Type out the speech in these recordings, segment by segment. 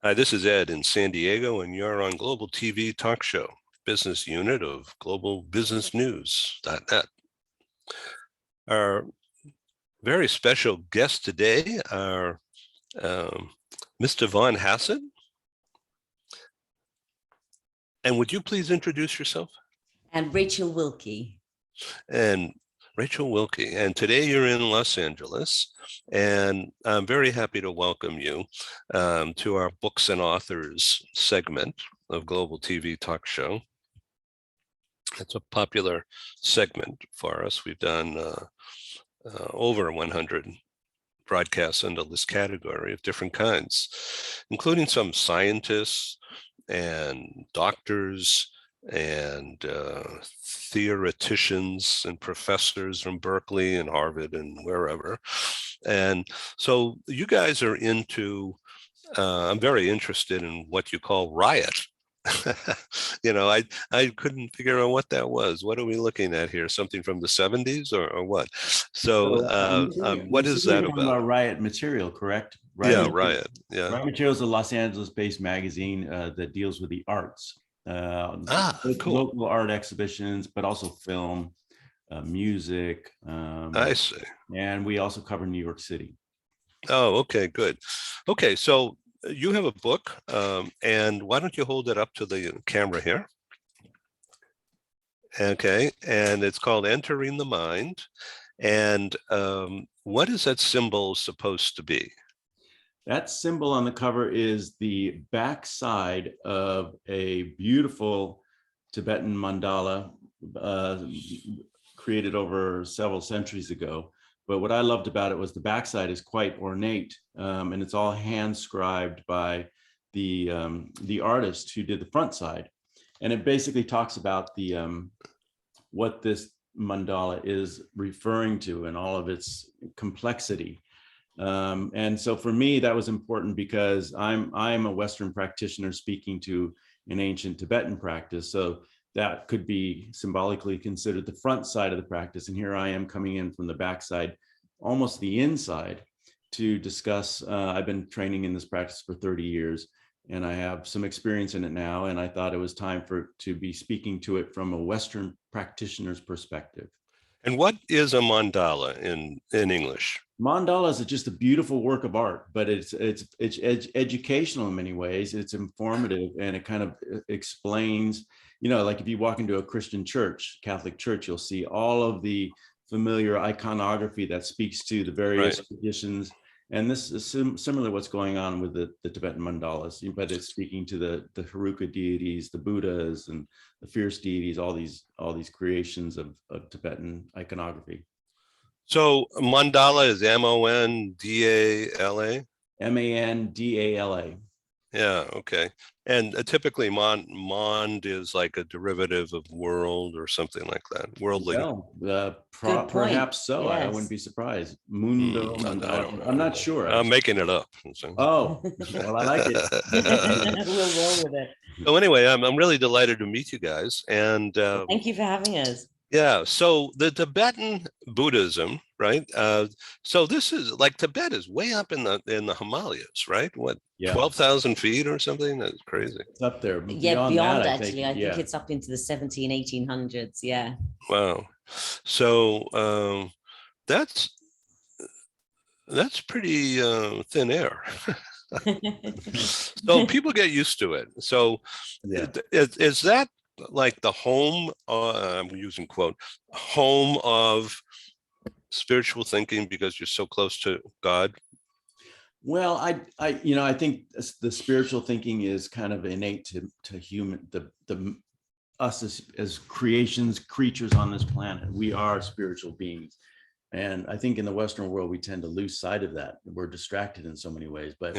Hi, this is Ed in San Diego, and you're on Global TV Talk Show, business unit of globalbusinessnews.net. Our very special guest today are Mr. Von Hassett. And would you please introduce yourself? And Rachel Wilkie. And Rachel Wilkie. And today you're in Los Angeles, and I'm very happy to welcome you to our Books and Authors segment of Global TV Talk Show. It's a popular segment for us. We've done over 100 broadcasts under this category of different kinds, including some scientists and doctors and theoreticians and professors from Berkeley and Harvard and wherever. And so you guys are into, I'm very interested in what you call riot. I couldn't figure out what that was. What are we looking at here? Something from the 70s or what? So what is that about? Riot Material, correct? Riot. Yeah. Riot Material is a Los Angeles-based magazine that deals with the arts. Cool. Local art exhibitions, but also film, music. I see. And we also cover New York City. Oh, okay, good. Okay, so you have a book, and why don't you hold it up to the camera here? Okay, and it's called Entering the Mind. And what is that symbol supposed to be? That symbol on the cover is the backside of a beautiful Tibetan mandala created over several centuries ago. But what I loved about it was the backside is quite ornate, and it's all hand scribed by the artist who did the front side. And it basically talks about the what this mandala is referring to and all of its complexity. And so for me, that was important because I'm a Western practitioner speaking to an ancient Tibetan practice. So that could be symbolically considered the front side of the practice. And here I am coming in from the backside, almost the inside, to discuss. I've been training in this practice for 30 years, and I have some experience in it now. And I thought it was time to be speaking to it from a Western practitioner's perspective. And what is a mandala in English? Mandala is just a beautiful work of art, but it's educational in many ways. It's informative, and it kind of explains, like if you walk into a Christian church, Catholic church, you'll see all of the familiar iconography that speaks to the various traditions. And this is similar to what's going on with the Tibetan mandalas, but it's speaking to the Haruka deities, the Buddhas, and the fierce deities, all these creations of Tibetan iconography. So mandala is M-O-N-D-A-L-A? M-A-N-D-A-L-A. Yeah, okay. And typically mond is like a derivative of world or something like that. Worldly. Well, perhaps so. Yes. I wouldn't be surprised. Mundo. I'm not sure. I'm making it up. So. Oh, well, I like it. We'll roll with it. So anyway, I'm really delighted to meet you guys. And thank you for having us. Yeah, so the Tibetan Buddhism, right? So this is like Tibet is way up in the Himalayas, right? What, 12,000 feet or something? That's crazy. It's up there. Beyond that, actually. I think it's up into the 1800s. Yeah. Wow. So that's pretty thin air. So people get used to it. So is that like the home, I'm using quote, home of spiritual thinking because you're so close to God? Well, I think the spiritual thinking is kind of innate to human, us as creatures on this planet. We are spiritual beings. And I think in the Western world, we tend to lose sight of that. We're distracted in so many ways, but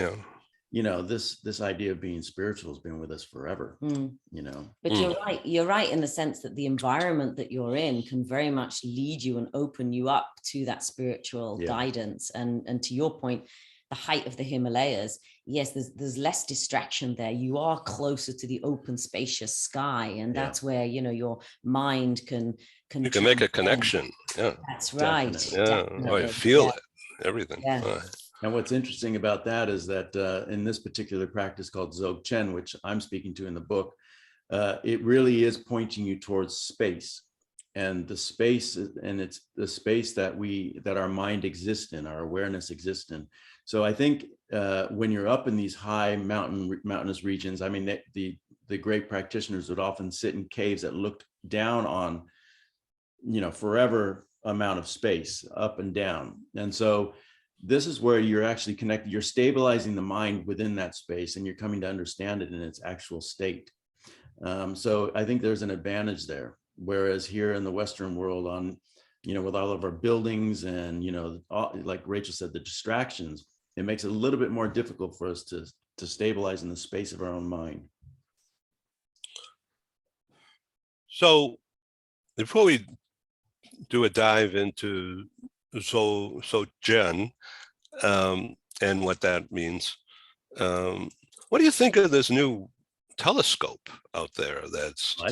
this idea of being spiritual has been with us forever, But you're right in the sense that the environment that you're in can very much lead you and open you up to that spiritual guidance. And to your point, the height of the Himalayas, yes, there's less distraction there. You are closer to the open, spacious sky. And that's where, your mind can you can make a connection. Yeah, that's right. Yeah, I feel it, everything. Yeah. And what's interesting about that is that in this particular practice called Zogchen, which I'm speaking to in the book, it really is pointing you towards space, and the space, and it's the space that our mind exists in, our awareness exists in. So I think when you're up in these high mountainous regions, I mean, the great practitioners would often sit in caves that looked down on, forever amount of space up and down. And so this is where you're actually connected. You're stabilizing the mind within that space, and you're coming to understand it in its actual state. So I think there's an advantage there. Whereas here in the Western world, with all of our buildings and, like Rachel said, the distractions, it makes it a little bit more difficult for us to stabilize in the space of our own mind. So before we do a dive into Zogchen and what that means, what do you think of this new telescope out there? I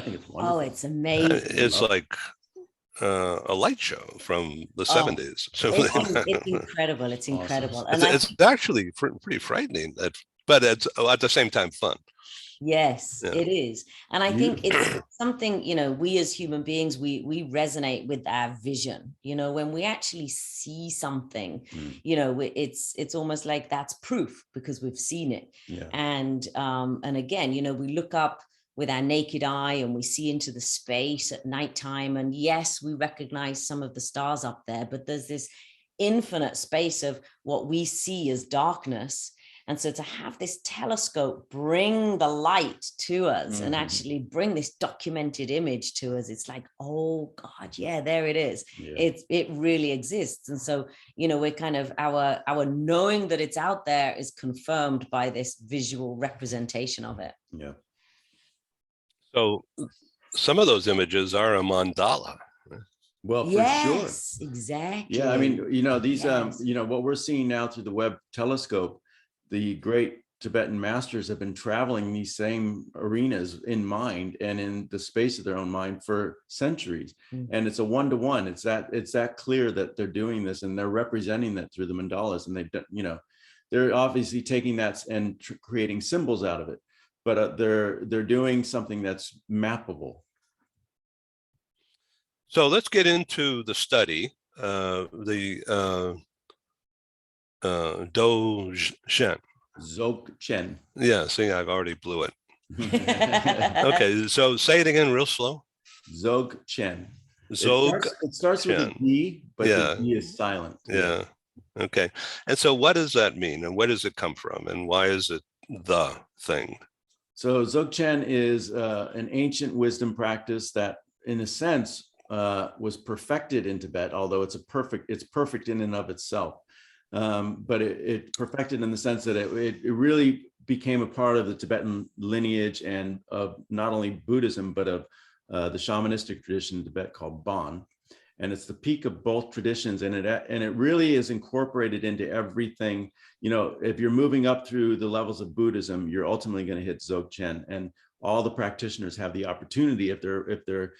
think it's wonderful. Oh, it's amazing. It's like a light show from the 70s. It's incredible. It's incredible. Awesome. And it's actually pretty frightening, but it's at the same time fun. Yes, it is. And I think it's something, we as human beings, we resonate with our vision. When we actually see something, it's almost like that's proof because we've seen it. Yeah. And again, we look up with our naked eye and we see into the space at nighttime. And yes, we recognize some of the stars up there, but there's this infinite space of what we see as darkness. And so to have this telescope bring the light to us and actually bring this documented image to us, it's like, oh God, yeah, there it is. Yeah. It really exists. And so, we're kind of our knowing that it's out there is confirmed by this visual representation of it. Yeah. So some of those images are a mandala. Well, for sure. Exactly. Yeah. I mean, these, what we're seeing now through the Webb telescope, the great Tibetan masters have been traveling these same arenas in mind and in the space of their own mind for centuries. And it's a one-to-one. It's that clear that they're doing this, and they're representing that through the mandalas. And they've done, they're obviously taking that and creating symbols out of it, but they're doing something that's mappable. So let's get into the study, the Zogchen. Yeah, see, I've already blew it. Okay, so say it again real slow. Zogchen. It starts with a D, but the D is silent. Yeah. Okay. And so what does that mean? And where does it come from? And why is it the thing? So Zogchen is an ancient wisdom practice that, in a sense, was perfected in Tibet, although it's perfect in and of itself. But it perfected in the sense that it really became a part of the Tibetan lineage and of not only Buddhism, but of the shamanistic tradition in Tibet called Bon. And it's the peak of both traditions, and it really is incorporated into everything. If you're moving up through the levels of Buddhism, you're ultimately going to hit Zogchen, and all the practitioners have the opportunity, if they're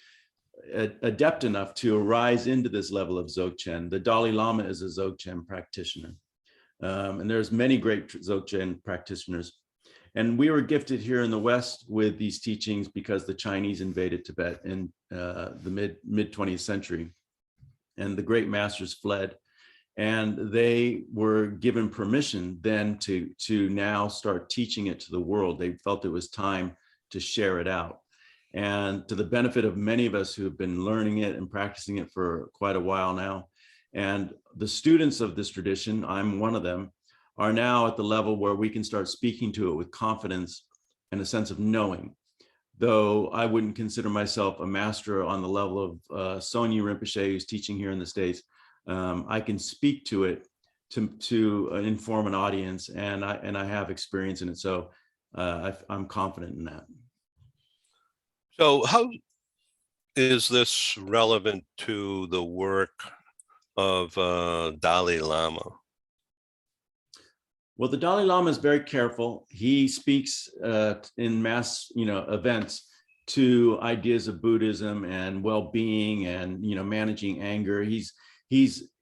adept enough, to arise into this level of Zogchen. The Dalai Lama is a Zogchen practitioner. And there's many great Zogchen practitioners. And we were gifted here in the West with these teachings because the Chinese invaded Tibet in the mid 20th century. And the great masters fled. And they were given permission then to now start teaching it to the world. They felt it was time to share it out. And to the benefit of many of us who have been learning it and practicing it for quite a while now. And the students of this tradition, I'm one of them, are now at the level where we can start speaking to it with confidence and a sense of knowing. Though I wouldn't consider myself a master on the level of Sonyi Rinpoche, who's teaching here in the States, I can speak to it to inform an audience, and I have experience in it. So I'm confident in that. So how is this relevant to the work of Dalai Lama? Well, the Dalai Lama is very careful. He speaks in mass, events to ideas of Buddhism and well-being and, managing anger. He's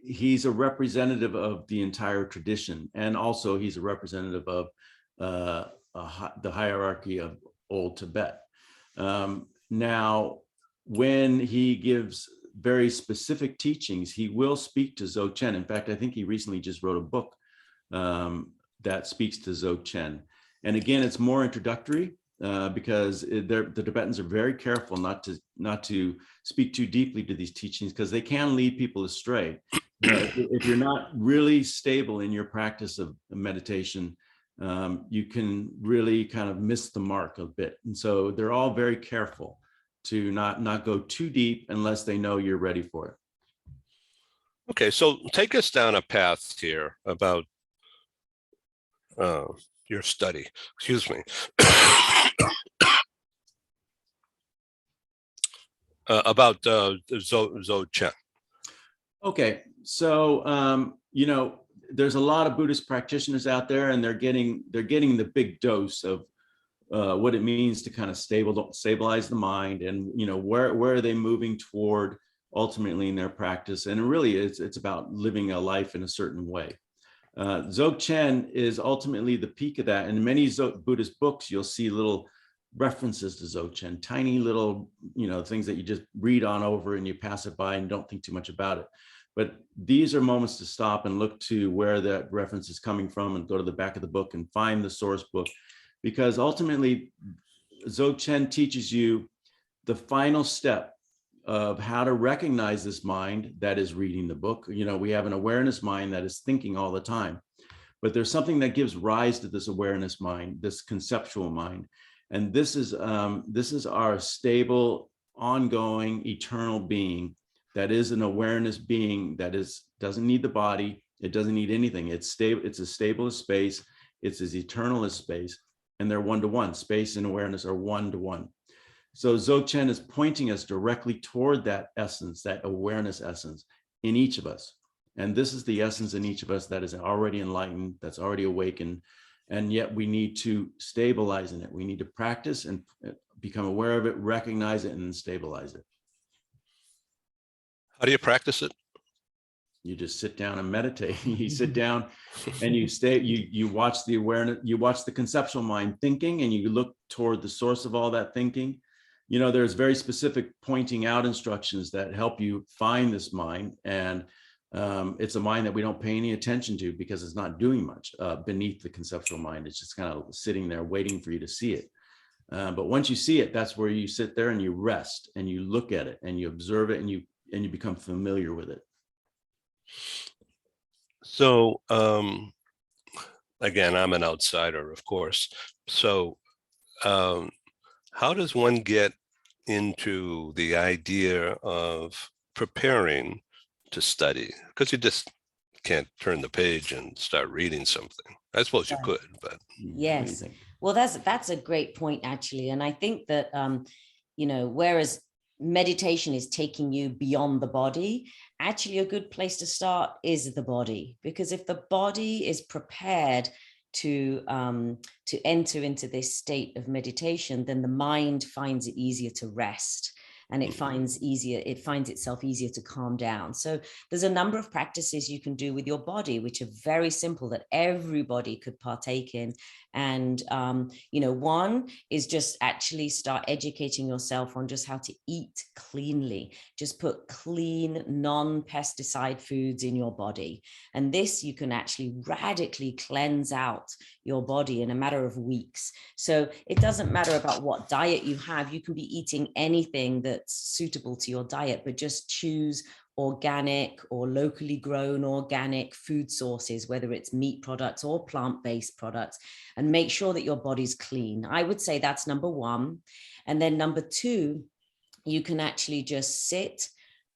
he's a representative of the entire tradition, and also he's a representative of the hierarchy of old Tibet. Now, when he gives very specific teachings, he will speak to Zogchen. In fact, I think he recently just wrote a book that speaks to Zogchen. And again, it's more introductory because the Tibetans are very careful not to speak too deeply to these teachings, because they can lead people astray. If you're not really stable in your practice of meditation, you can really kind of miss the mark a bit. And so they're all very careful to not go too deep unless they know you're ready for it. Okay, so take us down a path here about your study. Excuse me. About Zogchen. Okay, so there's a lot of Buddhist practitioners out there, and they're getting the big dose of what it means to kind of stabilize the mind, and where are they moving toward ultimately in their practice. And really it's about living a life in a certain way. Zogchen is ultimately the peak of that. In many Buddhist books, you'll see little references to Zogchen, tiny little things that you just read on over and you pass it by and don't think too much about it. But these are moments to stop and look to where that reference is coming from, and go to the back of the book and find the source book. Because ultimately, Zogchen teaches you the final step of how to recognize this mind that is reading the book. We have an awareness mind that is thinking all the time, but there's something that gives rise to this awareness mind, this conceptual mind. And this is our stable, ongoing, eternal being that is an awareness being that doesn't need the body. It doesn't need anything. It's stable. It's as stable as space. It's as eternal as space. And they're one-to-one. Space and awareness are one-to-one. So Zogchen is pointing us directly toward that essence, that awareness essence in each of us. And this is the essence in each of us that is already enlightened, that's already awakened. And yet we need to stabilize in it. We need to practice and become aware of it, recognize it, and then stabilize it. How do you practice it? You just sit down and meditate. You sit down and you watch the awareness, you watch the conceptual mind thinking, and you look toward the source of all that thinking. There's very specific pointing out instructions that help you find this mind. And it's a mind that we don't pay any attention to because it's not doing much beneath the conceptual mind. It's just kind of sitting there waiting for you to see it. But once you see it, that's where you sit there and you rest and you look at it and you observe it and you become familiar with it. So again, I'm an outsider, of course. So how does one get into the idea of preparing to study? Because you just can't turn the page and start reading something. I suppose you could, but yes. Well, that's a great point, actually. And I think that whereas meditation is taking you beyond the body, actually a good place to start is the body, because if the body is prepared to enter into this state of meditation, then the mind finds it easier to rest, and it finds itself easier to calm down. So there's a number of practices you can do with your body, which are very simple, that everybody could partake in. And, one is just actually start educating yourself on just how to eat cleanly. Just put clean, non-pesticide foods in your body. And this, you can actually radically cleanse out your body in a matter of weeks. So it doesn't matter about what diet you have. You can be eating anything that's suitable to your diet, but just choose organic or locally grown organic food sources, whether it's meat products or plant-based products, and make sure that your body's clean. I would say that's number one. And then number two, you can actually just sit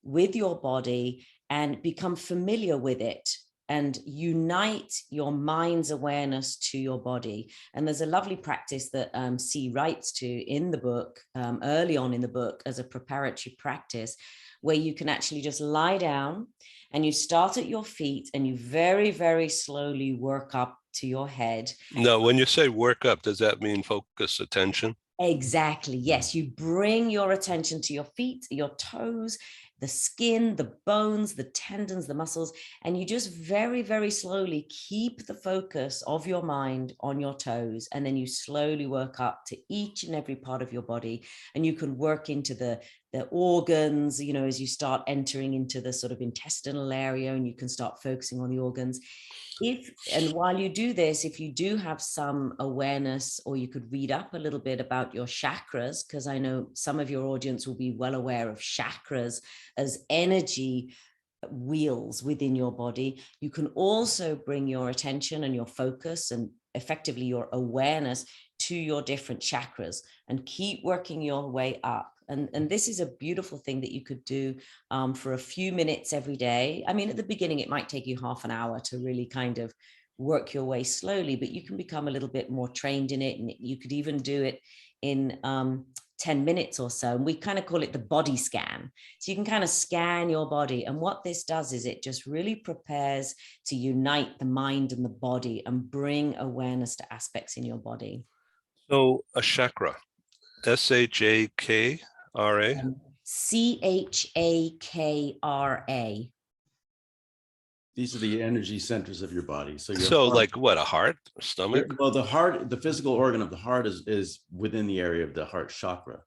with your body and become familiar with it and unite your mind's awareness to your body. And there's a lovely practice that C writes to in the book, early on in the book, as a preparatory practice, where you can actually just lie down and you start at your feet and you very, very slowly work up to your head. No, when you say work up, does that mean focus attention? Exactly. Yes. You bring your attention to your feet, your toes, the skin, the bones, the tendons, the muscles, and you just very, very slowly keep the focus of your mind on your toes, and then you slowly work up to each and every part of your body, and you can work into the organs, you know, as you start entering into the sort of intestinal area, and you can start focusing on the organs. And while you do this, if you do have some awareness, or you could read up a little bit about your chakras, because I know some of your audience will be well aware of chakras as energy wheels within your body. You can also bring your attention and your focus and effectively your awareness to your different chakras and keep working your way up. And this is a beautiful thing that you could do for a few minutes every day. I mean, at the beginning, it might take you half an hour to really kind of work your way slowly, but you can become a little bit more trained in it. And you could even do it in 10 minutes or so. And we kind of call it the body scan. So you can kind of scan your body. And what this does is it just really prepares to unite the mind and the body and bring awareness to aspects in your body. So a chakra, Chakra. Chakra. These are the energy centers of your body. So, so like what, a heart, stomach? Well, the heart, the physical organ of the heart is within the area of the heart chakra.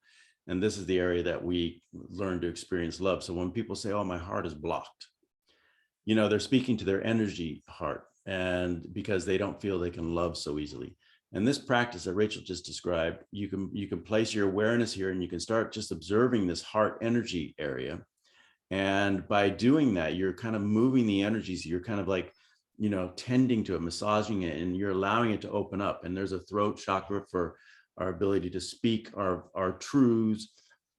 And this is the area that we learn to experience love. So when people say, oh, my heart is blocked, you know, they're speaking to their energy heart, and because they don't feel they can love so easily. And this practice that Rachel just described, you can place your awareness here, and you can start just observing this heart energy area. And by doing that, you're kind of moving the energies. You're kind of like, you know, tending to it, massaging it, and you're allowing it to open up. And there's a throat chakra for our ability to speak our truths.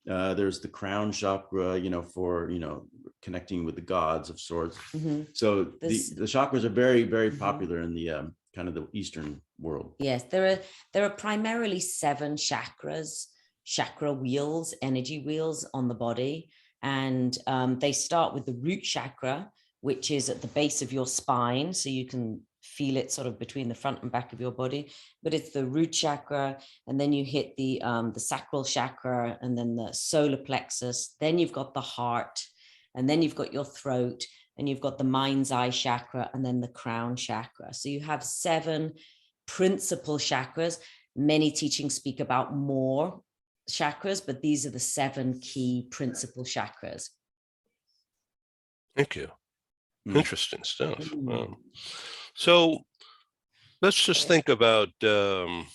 There's the crown chakra, you know, for, you know, connecting with the gods of sorts. Mm-hmm. So the chakras are very, very popular in the kind of the Eastern world. Yes, there are primarily 7 chakras, chakra wheels, energy wheels on the body. And they start with the root chakra, which is at the base of your spine. So you can feel it sort of between the front and back of your body, but it's the root chakra. And then you hit the sacral chakra, and then the solar plexus. Then you've got the heart, and then you've got your throat, and you've got the mind's eye chakra, and then the crown chakra. So you have 7 principal chakras. Many teachings speak about more chakras, but these are the 7 key principal chakras. Thank you. Interesting stuff. So let's just think about, well,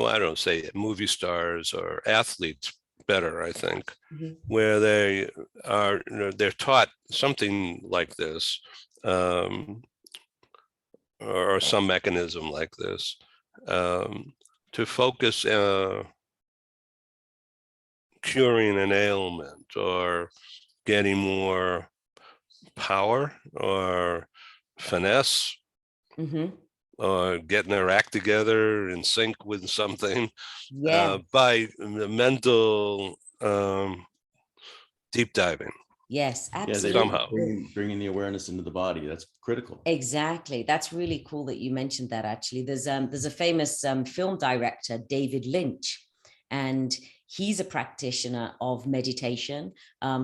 I don't say movie stars or athletes better, I think, where they are, you know, they're taught something like this, or some mechanism like this, to focus curing an ailment, or getting more power, or finesse, or getting their act together in sync with something, by the mental deep diving. Yes, absolutely. Somehow bringing the awareness into the body. That's critical. Exactly. That's really cool that you mentioned that. Actually, there's a famous film director, David Lynch, and he's a practitioner of meditation.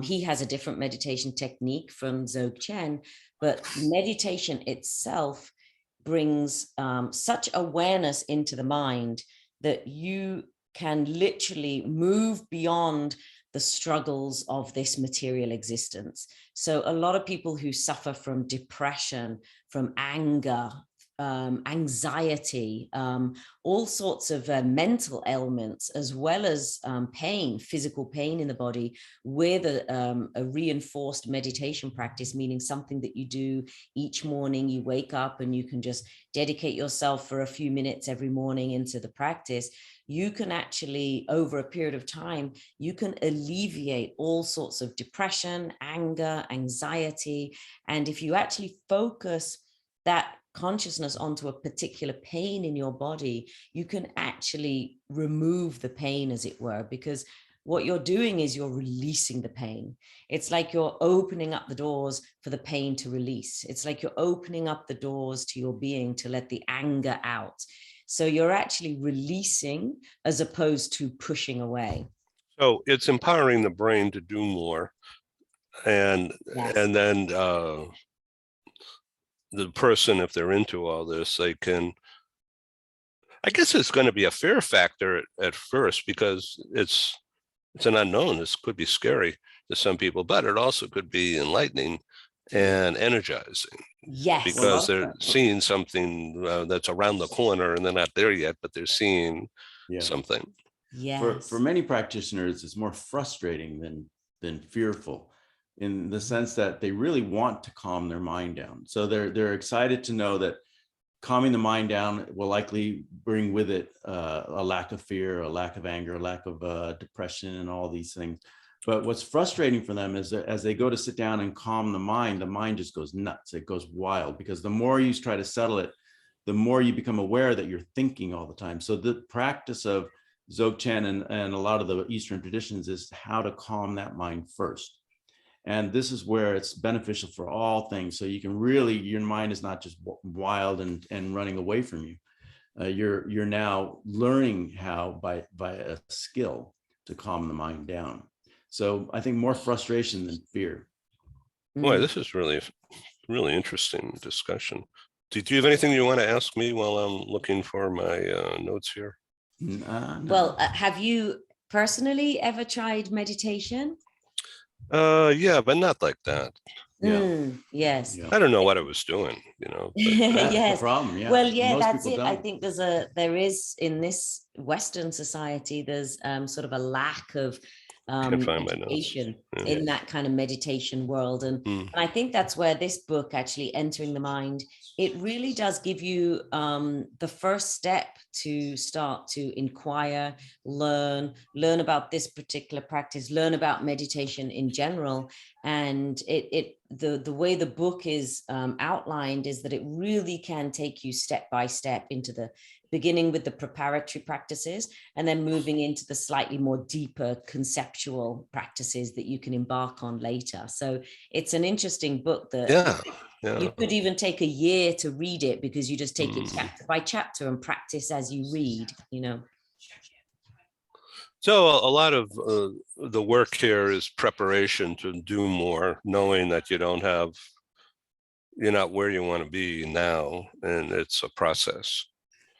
He has a different meditation technique from Zogchen, but meditation itself brings such awareness into the mind that you can literally move beyond the struggles of this material existence. So a lot of people who suffer from depression, from anger, anxiety, all sorts of mental ailments, as well as pain, physical pain in the body, with a reinforced meditation practice, meaning something that you do each morning. You wake up and you can just dedicate yourself for a few minutes every morning into the practice. You can actually, over a period of time, you can alleviate all sorts of depression, anger, anxiety. And if you actually focus that consciousness onto a particular pain in your body, you can actually remove the pain, as it were, because what you're doing is you're releasing the pain. It's like you're opening up the doors for the pain to release. It's like you're opening up the doors to your being to let the anger out. So you're actually releasing as opposed to pushing away. So it's empowering the brain to do more. And Yes. and then the person, if they're into all this, they can, I guess it's going to be a fear factor at first, because it's an unknown. This could be scary to some people, but it also could be enlightening and energizing, Yes. because they're seeing something that's around the corner, and they're not there yet, but they're seeing something. Yes. For many practitioners, it's more frustrating than fearful, in the sense that they really want to calm their mind down. So they're excited to know that calming the mind down will likely bring with it a lack of fear, a lack of anger, a lack of depression, and all these things. But what's frustrating for them is that as they go to sit down and calm the mind just goes nuts. It goes wild, because the more you try to settle it, the more you become aware that you're thinking all the time. So the practice of Zogchen and a lot of the Eastern traditions is how to calm that mind first. And this is where it's beneficial for all things. So you can really, your mind is not just wild and running away from you. You're now learning how by a skill to calm the mind down. So I think more frustration than fear. Boy, this is really interesting discussion. Do you have anything you want to ask me while I'm looking for my notes here? No. Well, have you personally ever tried meditation? Yeah, but not like that. Yes. I don't know what I was doing, but, That's yes. the problem. Yeah. Well, yeah, Most that's people it. I don't. think there is in this Western society, there's sort of a lack of Can't find my notes. education Yeah. in that kind of meditation world. And I think that's where this book, actually, Entering the Mind, it really does give you the first step to start to inquire, learn about this particular practice, learn about meditation in general. And the way the book is outlined is that it really can take you step by step into the beginning with the preparatory practices, and then moving into the slightly more deeper conceptual practices that you can embark on later. So it's an interesting book that you could even take a year to read it, because you just take it chapter by chapter and practice as you read, So a lot of the work here is preparation to do more, knowing that you're not where you want to be now, and it's a process.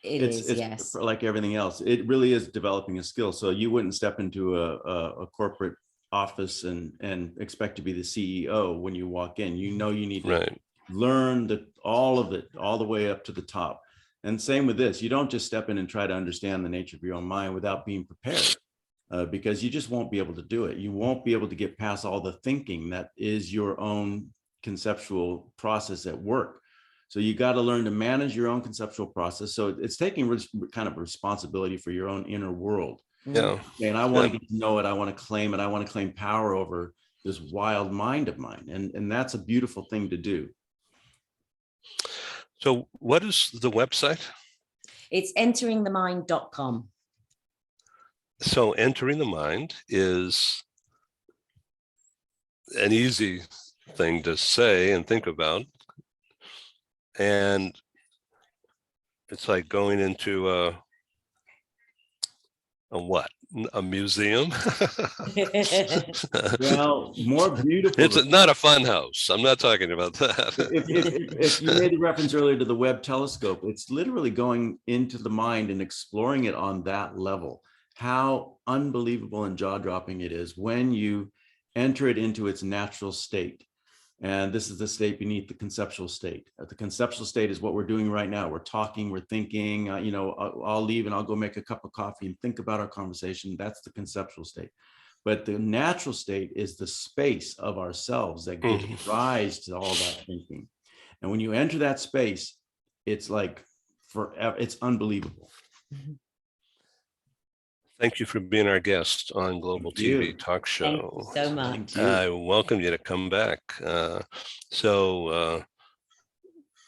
It's yes. Like everything else, it really is developing a skill. So you wouldn't step into a corporate office and expect to be the CEO when you walk in. You need to learn all of it, all the way up to the top. And same with this. You don't just step in and try to understand the nature of your own mind without being prepared, because you just won't be able to do it. You won't be able to get past all the thinking that is your own conceptual process at work. So you got to learn to manage your own conceptual process. So it's taking kind of responsibility for your own inner world. Yeah. And I want to get to know it. I want to claim it. I want to claim power over this wild mind of mine. And that's a beautiful thing to do. So what is the website? It's enteringthemind.com. So Entering the Mind is an easy thing to say and think about. And it's like going into a museum. Well, more beautiful. It's not a fun house. I'm not talking about that. If you made the reference earlier to the Webb telescope, it's literally going into the mind and exploring it on that level. How unbelievable and jaw-dropping it is when you enter it into its natural state. And this is the state beneath the conceptual state. The conceptual state is what we're doing right now. We're talking, we're thinking, I'll leave and I'll go make a cup of coffee and think about our conversation. That's the conceptual state. But the natural state is the space of ourselves that gives rise to all that thinking. And when you enter that space, it's like forever. It's unbelievable. Thank you for being our guest on Global TV Talk Show. Thank you so much. I welcome you to come back. So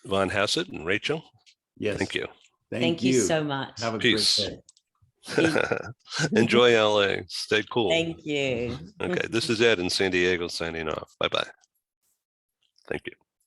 Von Hassett and Rachel, thank you. Thank you so much. Have a Peace. Great day. Enjoy LA. Stay cool. Thank you. Okay, this is Ed in San Diego signing off. Bye-bye. Thank you.